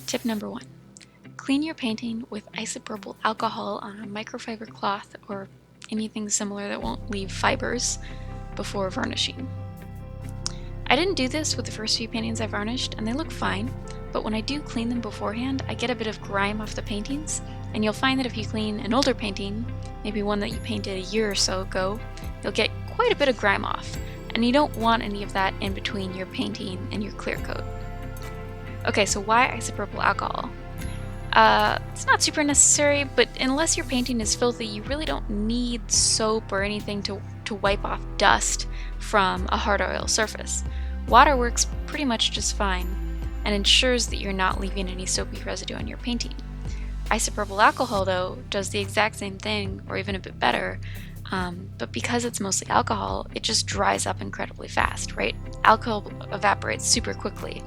Tip number 1. Clean your painting with isopropyl alcohol on a microfiber cloth or anything similar that won't leave fibers before varnishing. I didn't do this with the first few paintings I varnished, and they look fine, but when I do clean them beforehand, I get a bit of grime off the paintings, and you'll find that if you clean an older painting, maybe one that you painted a year or so ago, you'll get quite a bit of grime off, and you don't want any of that in between your painting and your clear coat. Okay, so why isopropyl alcohol? It's not super necessary, but unless your painting is filthy, you really don't need soap or anything to wipe off dust from a hard oil surface. Water works pretty much just fine and ensures that you're not leaving any soapy residue on your painting. Isopropyl alcohol, though, does the exact same thing, or even a bit better, but because it's mostly alcohol, it just dries up incredibly fast, right? Alcohol evaporates super quickly,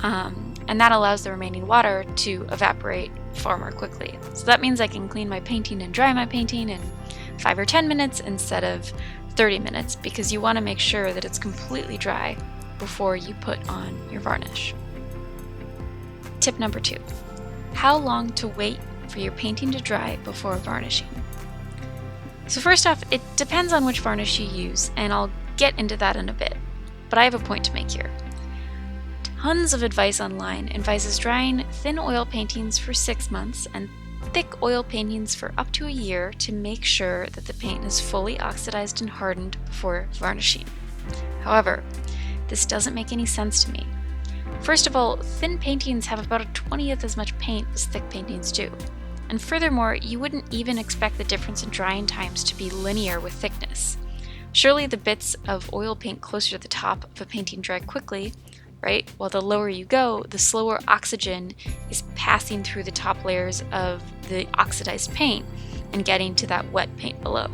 and that allows the remaining water to evaporate far more quickly. So that means I can clean my painting and dry my painting in 5 or 10 minutes instead of 30 minutes, because you want to make sure that it's completely dry before you put on your varnish. Tip number 2. How long to wait for your painting to dry before varnishing? So first off, it depends on which varnish you use, and I'll get into that in a bit, but I have a point to make here. Tons of advice online advises drying thin oil paintings for 6 months and thick oil paintings for up to a year to make sure that the paint is fully oxidized and hardened before varnishing. However, this doesn't make any sense to me. First of all, thin paintings have about a 20th as much paint as thick paintings do. And furthermore, you wouldn't even expect the difference in drying times to be linear with thickness. Surely the bits of oil paint closer to the top of a painting dry quickly, right? While the lower you go, the slower oxygen is passing through the top layers of the oxidized paint and getting to that wet paint below.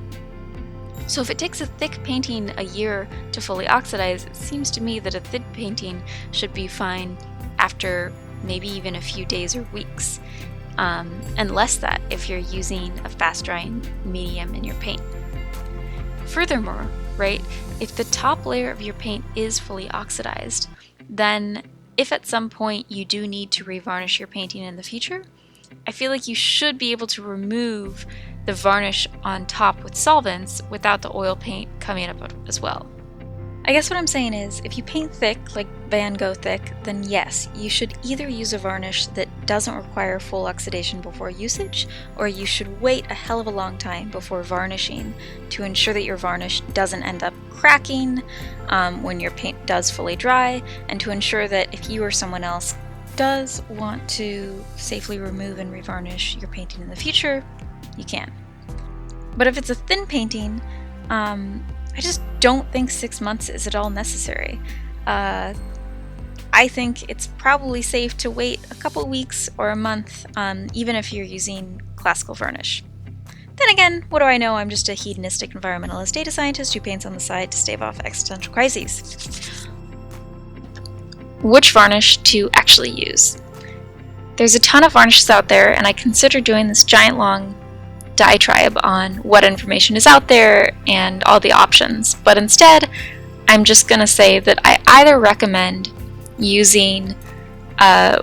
So if it takes a thick painting a year to fully oxidize, it seems to me that a thin painting should be fine after maybe even a few days or weeks. And less that if you're using a fast drying medium in your paint. Furthermore, right, if the top layer of your paint is fully oxidized, then if at some point you do need to revarnish your painting in the future, I feel like you should be able to remove the varnish on top with solvents without the oil paint coming up as well. I guess what I'm saying is, if you paint thick, like Van Gogh thick, then yes, you should either use a varnish that doesn't require full oxidation before usage, or you should wait a hell of a long time before varnishing to ensure that your varnish doesn't end up cracking when your paint does fully dry, and to ensure that if you or someone else does want to safely remove and revarnish your painting in the future, you can. But if it's a thin painting, I just don't think 6 months is at all necessary. I think it's probably safe to wait a couple weeks or a month, even if you're using classical varnish. Then again, what do I know? I'm just a hedonistic environmentalist data scientist who paints on the side to stave off existential crises. Which varnish to actually use? There's a ton of varnishes out there, and I consider doing this giant long diatribe on what information is out there and all the options, but instead I'm just going to say that I either recommend using a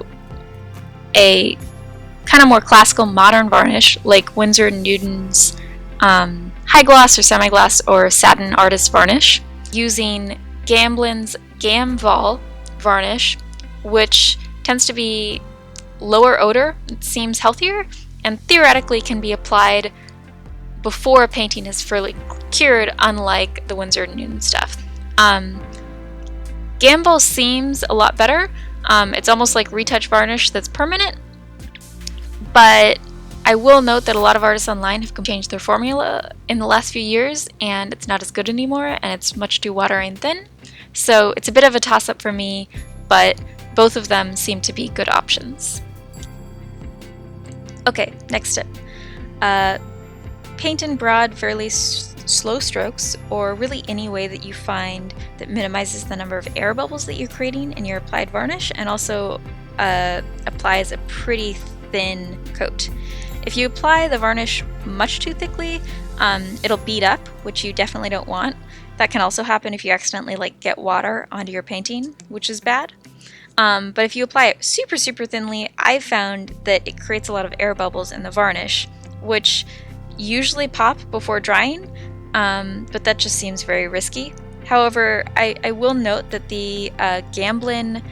kind of more classical modern varnish like Winsor & Newton's high gloss or semi-gloss or satin artist varnish, using Gamblin's Gamval varnish, which tends to be lower odor, it seems healthier, and theoretically can be applied before a painting is fully cured, unlike the Winsor & Newton stuff. Gamble seems a lot better. It's almost like retouch varnish that's permanent, but I will note that a lot of artists online have changed their formula in the last few years, and it's not as good anymore, and it's much too watery and thin. So it's a bit of a toss-up for me, but both of them seem to be good options. Okay, next tip. Paint in broad, fairly slow strokes, or really any way that you find that minimizes the number of air bubbles that you're creating in your applied varnish, and also applies a pretty thin coat. If you apply the varnish much too thickly, it'll bead up, which you definitely don't want. That can also happen if you accidentally get water onto your painting, which is bad. But if you apply it super, super thinly, I've found that it creates a lot of air bubbles in the varnish, which usually pop before drying, but that just seems very risky. However, I will note that the Gamblin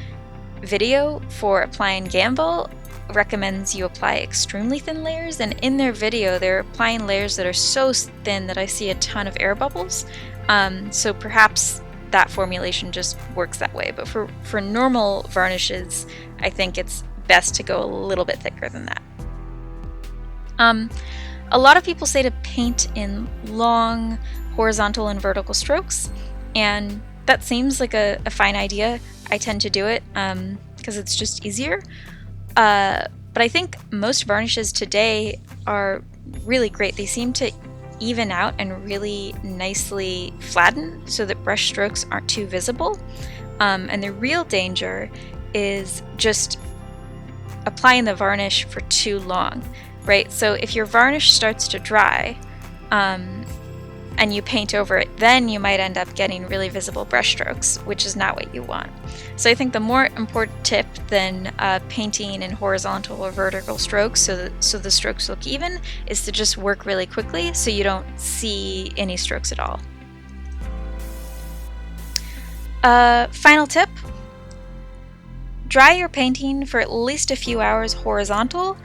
video for applying Gamble recommends you apply extremely thin layers, and in their video they're applying layers that are so thin that I see a ton of air bubbles. So perhaps that formulation just works that way, but for normal varnishes I think it's best to go a little bit thicker than that. A lot of people say to paint in long horizontal and vertical strokes, and that seems like a fine idea. I tend to do it because it's just easier. But I think most varnishes today are really great. They seem to even out and really nicely flatten so that brush strokes aren't too visible. And the real danger is just applying the varnish for too long, right? So if your varnish starts to dry, and you paint over it, then you might end up getting really visible brush strokes, which is not what you want. So I think the more important tip than painting in horizontal or vertical strokes so the strokes look even is to just work really quickly so you don't see any strokes at all. Final tip, dry your painting for at least a few hours horizontal,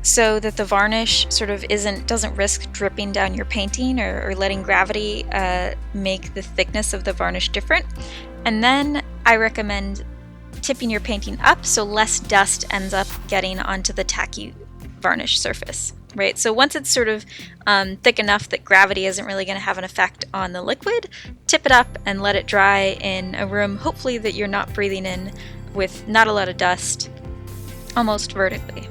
so that the varnish sort of doesn't risk dripping down your painting or letting gravity make the thickness of the varnish different. And then I recommend tipping your painting up so less dust ends up getting onto the tacky varnish surface, right? So once it's sort of thick enough that gravity isn't really going to have an effect on the liquid, tip it up and let it dry in a room hopefully that you're not breathing in with not a lot of dust, almost vertically.